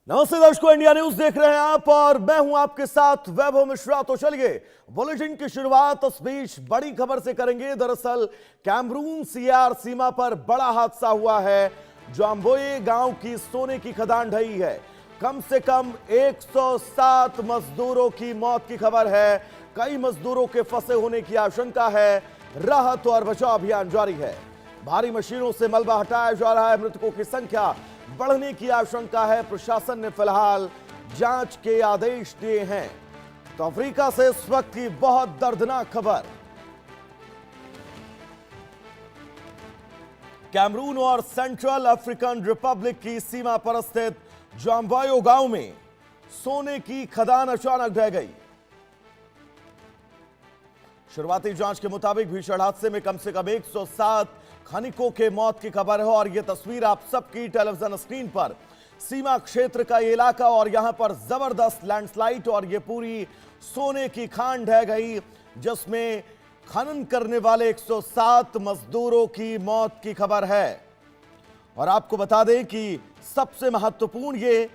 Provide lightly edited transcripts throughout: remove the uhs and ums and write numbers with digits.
नमस्ते दर्शकों, India news देख रहे हैं आप और मैं हूं आपके साथ वैभव मिश्रा। तो चलिए बुलेटिन की शुरुआत इस बीच बड़ी खबर से करेंगे। दरअसल कैमरून सीआर सीमा पर बड़ा हादसा हुआ है। जाम्बोये गांव की सोने की खदान ढही है। कम से कम 107 मजदूरों की मौत की खबर है। कई मजदूरों के फंसे होने की आशंका है। राहत और बचाव अभियान जारी है। भारी मशीनों से मलबा हटाया जा रहा है। मृतकों की संख्या बढ़ने की आशंका है। प्रशासन ने फिलहाल जांच के आदेश दिए हैं। तो अफ्रीका से इस वक्त की बहुत दर्दनाक खबर। कैमरून और सेंट्रल अफ्रीकन रिपब्लिक की सीमा पर स्थित जाम्बायो गांव में सोने की खदान अचानक ढह गई। शुरुआती जांच के मुताबिक भीषण हादसे में कम से कम 107 खनिकों के मौत की खबर है। और यह तस्वीर आप सबकी टेलीविजन स्क्रीन पर सीमा क्षेत्र का ये इलाका, और यहां पर जबरदस्त लैंडस्लाइड और यह पूरी सोने की खान ढह गई, जिसमें खनन करने वाले 107 मजदूरों की मौत की खबर है। और आपको बता दें कि सबसे महत्वपूर्ण ये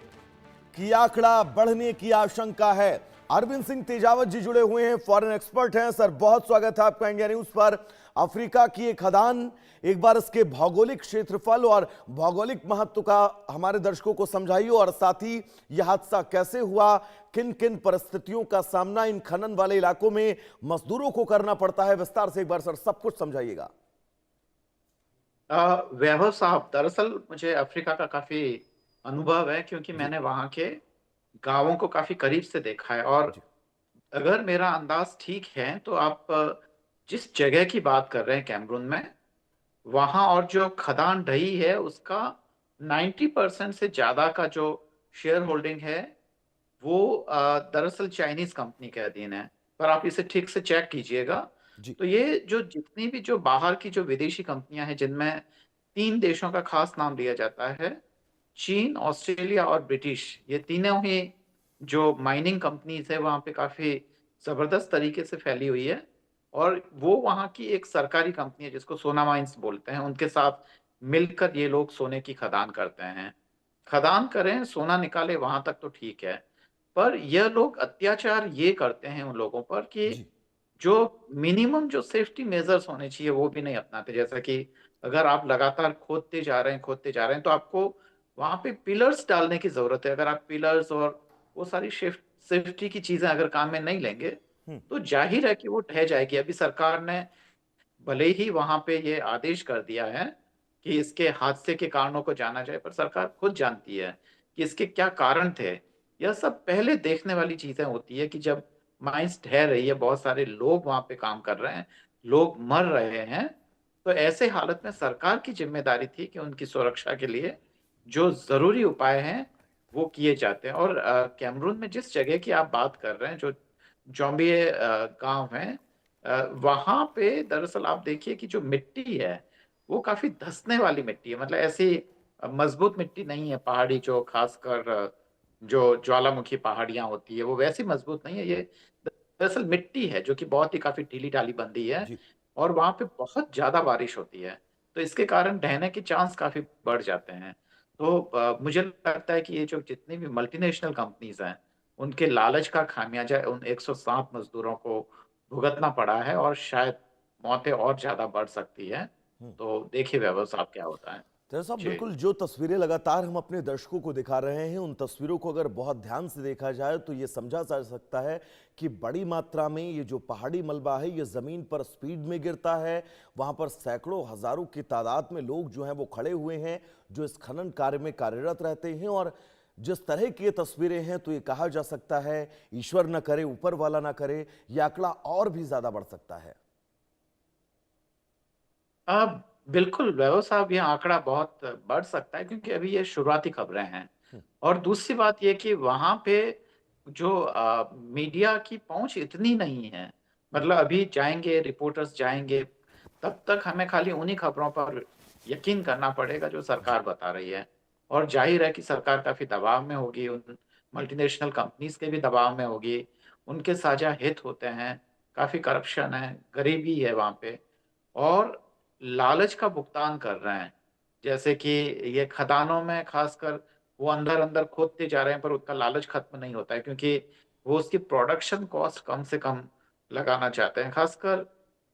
कि आंकड़ा बढ़ने की आशंका है। अरविंद सिंह तेजावत जी जुड़े हुए हैं, फॉरेन एक्सपर्ट हैं। सर, बहुत स्वागत है आपका इंडिया न्यूज पर। अफ्रीका की एक खदान, एक बार इसके भौगोलिक क्षेत्रफल और भौगोलिक महत्व का हमारे दर्शकों को समझाइए, और साथ ही यह हादसा कैसे हुआ, किन किन परिस्थितियों का सामना इन खनन वाले इलाकों में मजदूरों को करना पड़ता है। विस्तार से एक बार सर सब कुछ समझाइएगा। वैभव साहब, दरअसल मुझे अफ्रीका का काफी अनुभव है, क्योंकि जी मैंने वहाँ के गांवों को काफी करीब से देखा है। और जी अगर मेरा अंदाज ठीक है तो आप जिस जगह की बात कर रहे हैं कैमरून में, वहाँ और जो खदान ढही है उसका 90% से ज्यादा का जो शेयर होल्डिंग है वो दरअसल चाइनीज कंपनी के अधीन है। पर आप इसे ठीक से चेक कीजिएगा। जी तो ये जो जितनी भी जो बाहर की जो विदेशी कंपनियां हैं, जिनमें तीन देशों का खास नाम लिया जाता है, चीन, ऑस्ट्रेलिया और ब्रिटिश, ये तीनों ही जो माइनिंग कंपनीज है वहाँ पे काफी जबरदस्त तरीके से फैली हुई है। और वो वहाँ की एक सरकारी कंपनी है जिसको सोना माइंस बोलते हैं, उनके साथ मिलकर ये लोग सोने की खदान करते हैं। खदान करें, सोना निकाले, वहां तक तो ठीक है। पर यह लोग अत्याचार ये करते हैं उन लोगों पर कि जी जो मिनिमम जो सेफ्टी मेजर्स होने चाहिए वो भी नहीं अपनाते। जैसा कि अगर आप लगातार खोदते जा रहे हैं तो आपको वहां पे पिलर्स डालने की जरूरत है। अगर आप पिलर्स और वो सारी सेफ्टी की चीजें अगर काम में नहीं लेंगे हम्म तो जाहिर है कि वो ढह जाएगी। अभी सरकार ने भले ही वहां पे ये आदेश कर दिया है कि इसके हादसे के कारणों को जाना जाए, पर सरकार खुद जानती है कि इसके क्या कारण थे। यह सब पहले देखने वाली चीजें होती है कि जब माइंस ढह रही है, बहुत सारे लोग वहां पे काम कर रहे हैं, लोग मर रहे हैं, तो ऐसे हालत में सरकार की जिम्मेदारी थी कि उनकी सुरक्षा के लिए जो जरूरी उपाय हैं वो किए जाते हैं। और कैमरून में जिस जगह की आप बात कर रहे हैं, जो जॉम्बिये गांव है, वहां पे दरअसल आप देखिए कि जो मिट्टी है वो काफी धंसने वाली मिट्टी है। मतलब ऐसी मजबूत मिट्टी नहीं है पहाड़ी, जो खासकर जो ज्वालामुखी पहाड़ियां होती है वो वैसी मजबूत नहीं है। ये दरअसल मिट्टी है जो कि बहुत ही काफी ढीली ढाली बंदी है। जी और वहां पे बहुत ज्यादा बारिश होती है, तो इसके कारण ढहने के चांस काफी बढ़ जाते हैं। तो मुझे लगता है कि ये जो जितनी भी मल्टीनेशनल कंपनीज हैं, उनके लालच का खामियाजा उन 107 मजदूरों को भुगतना पड़ा है, और शायद मौतें और ज्यादा बढ़ सकती है। हम्म तो देखिए वैभव साहब क्या होता है। तो साहब, जी। बिल्कुल जो तस्वीरें लगातार हम अपने दर्शकों को दिखा रहे हैं, उन तस्वीरों को अगर बहुत ध्यान से देखा जाए तो ये समझा जा सकता है कि बड़ी मात्रा में ये जो पहाड़ी मलबा है ये जमीन पर स्पीड में गिरता है। वहां पर सैकड़ों हजारों की तादाद में लोग जो हैं वो खड़े हुए हैं, जो इस खनन कार्य में कार्यरत रहते हैं। और जिस तरह की ये तस्वीरें हैं तो ये कहा जा सकता है, ईश्वर न करे, ऊपर वाला ना करे, यह आंकड़ा और भी ज्यादा बढ़ सकता है। अब बिल्कुल वैभव साहब, यह आंकड़ा बहुत बढ़ सकता है, क्योंकि अभी ये शुरुआती खबरें हैं। और दूसरी बात यह कि वहां पे जो मीडिया की पहुंच इतनी नहीं है। जी मतलब अभी जाएंगे, रिपोर्टर्स जाएंगे, तब तक हमें खाली उन्हीं खबरों पर यकीन करना पड़ेगा जो जी सरकार बता रही है। और जाहिर है कि सरकार काफी दबाव में होगी, उन मल्टीनेशनल कंपनीज के भी दबाव में होगी। उनके साझा हित होते हैं, काफी करप्शन है, गरीबी है वहां पे, और लालच का भुगतान कर रहे हैं। जैसे कि ये खदानों में खासकर वो अंदर अंदर खोदते जा रहे हैं, पर उसका लालच खत्म नहीं होता है, क्योंकि वो उसकी प्रोडक्शन कॉस्ट कम से कम लगाना चाहते हैं। खासकर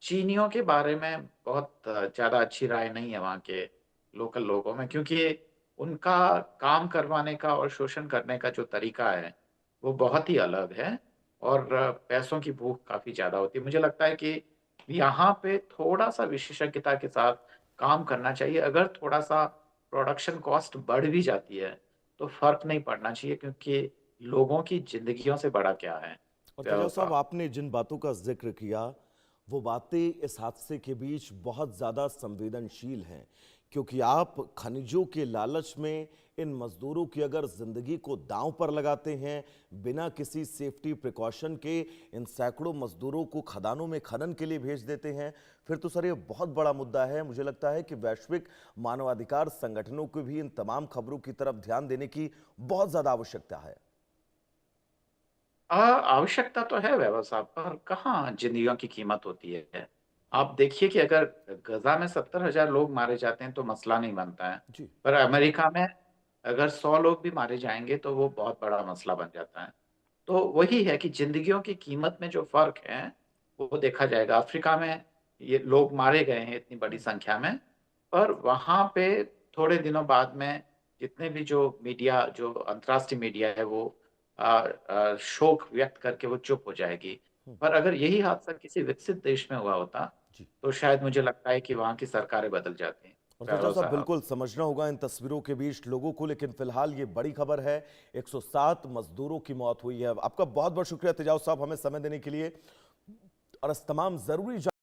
चीनियों के बारे में बहुत ज्यादा अच्छी राय नहीं है वहाँ के लोकल लोगों में, क्योंकि उनका काम करवाने का और शोषण करने का जो तरीका है वो बहुत ही अलग है, और पैसों की भूख काफी ज्यादा होती है। मुझे लगता है कि यहाँ पे थोड़ा सा विशेषज्ञता के साथ काम करना चाहिए। अगर थोड़ा सा प्रोडक्शन कॉस्ट बढ़ भी जाती है तो फर्क नहीं पड़ना चाहिए, क्योंकि लोगों की जिंदगियों से बड़ा क्या है और तेजाब साहब, व्यवसाय। आपने जिन बातों का जिक्र किया वो बातें इस हादसे के बीच बहुत ज़्यादा संवेदनशील हैं, क्योंकि आप खनिजों के लालच में इन मजदूरों की अगर जिंदगी को दांव पर लगाते हैं, बिना किसी सेफ्टी प्रिकॉशन के इन सैकड़ों मजदूरों को खदानों में खनन के लिए भेज देते हैं, फिर तो सर ये बहुत बड़ा मुद्दा है। मुझे लगता है कि वैश्विक मानवाधिकार संगठनों को भी इन तमाम खबरों की तरफ ध्यान देने की बहुत ज़्यादा आवश्यकता है। आवश्यकता तो है व्यवसाय पर, कहाँ जिंदगियों की कीमत होती है। आप देखिए कि अगर गजा में 70,000 लोग मारे जाते हैं तो मसला नहीं बनता है, जी। पर अमेरिका में अगर 100 लोग भी मारे जाएंगे तो वो बहुत बड़ा मसला बन जाता है। तो वही है कि जिंदगियों की कीमत में जो फर्क है वो देखा जाएगा। अफ्रीका में ये लोग मारे गए हैं इतनी बड़ी संख्या में, पर वहां पे थोड़े दिनों बाद में जितने भी जो मीडिया, जो अंतर्राष्ट्रीय मीडिया है, वो शोक व्यक्त करके वो चुप हो जाएगी। हम्म। पर अगर यही हादसा किसी विकसित देश में हुआ होता जी। तो शायद मुझे लगता है कि वहां की सरकारें बदल जाती। और तेजाब वैभव साहब, साहब, बिल्कुल समझना होगा इन तस्वीरों के बीच लोगों को, लेकिन फिलहाल ये बड़ी खबर है, 107 मजदूरों की मौत हुई है। आपका बहुत बहुत शुक्रिया तेजाब साहब हमें समय देने के लिए और इस तमाम जरूरी